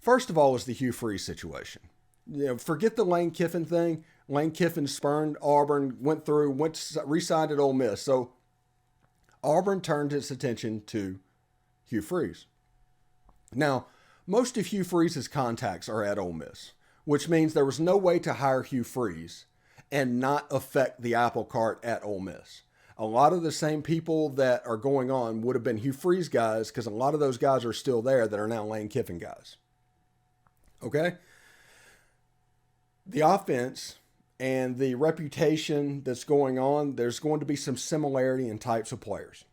First of all is the Hugh Freeze situation. Forget the Lane Kiffin thing. Lane Kiffin spurned Auburn, re-signed at Ole Miss. So Auburn turned its attention to Hugh Freeze. Now, most of Hugh Freeze's contacts are at Ole Miss, which means there was no way to hire Hugh Freeze and not affect the apple cart at Ole Miss. A lot of the same people that are going on would have been Hugh Freeze guys, because a lot of those guys are still there that are now Lane Kiffin guys. Okay? The offense and the reputation that's going on, there's going to be some similarity in types of players.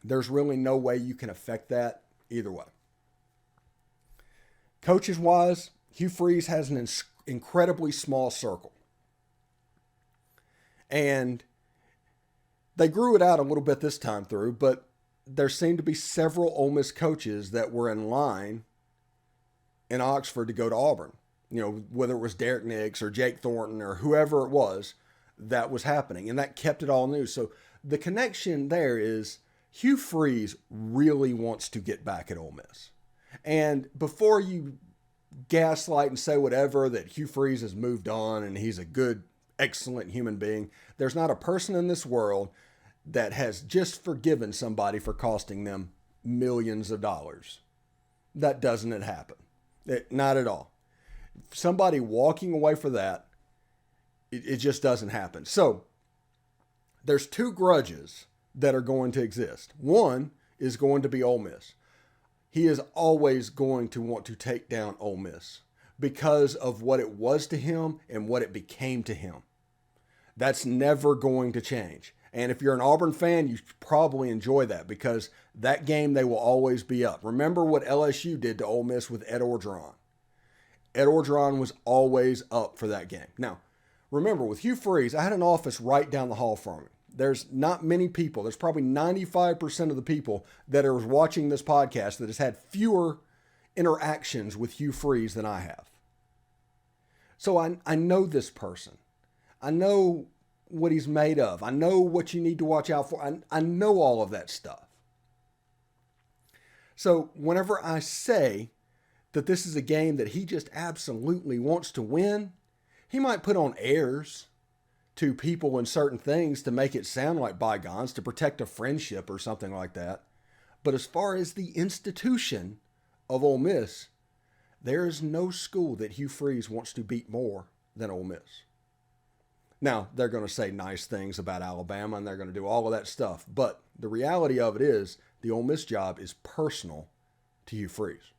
There's really no way you can affect that either way. Coaches-wise, Hugh Freeze has an incredibly small circle. And they grew it out a little bit this time through, but there seemed to be several Ole Miss coaches that were in line in Oxford to go to Auburn. Whether it was Derek Nix or Jake Thornton or whoever it was, that was happening. And that kept it all new. So the connection there is Hugh Freeze really wants to get back at Ole Miss. And before you gaslight and say whatever, that Hugh Freeze has moved on and he's a good, excellent human being, there's not a person in this world that has just forgiven somebody for costing them millions of dollars. That doesn't happen. Not at all. Somebody walking away for that, it just doesn't happen. So there's two grudges that are going to exist. One is going to be Ole Miss. He is always going to want to take down Ole Miss because of what it was to him and what it became to him. That's never going to change. And if you're an Auburn fan, you probably enjoy that, because that game they will always be up. Remember what LSU did to Ole Miss with Ed Orgeron. Ed Orgeron was always up for that game. Now, remember, with Hugh Freeze, I had an office right down the hall from him. There's not many people. There's probably 95% of the people that are watching this podcast that has had fewer interactions with Hugh Freeze than I have. So I know this person. I know what he's made of. I know what you need to watch out for. I know all of that stuff. So whenever I say that this is a game that he just absolutely wants to win, he might put on airs to people and certain things to make it sound like bygones, to protect a friendship or something like that. But as far as the institution of Ole Miss, there is no school that Hugh Freeze wants to beat more than Ole Miss. Now, they're going to say nice things about Alabama and they're going to do all of that stuff. But the reality of it is the Ole Miss job is personal to Hugh Freeze.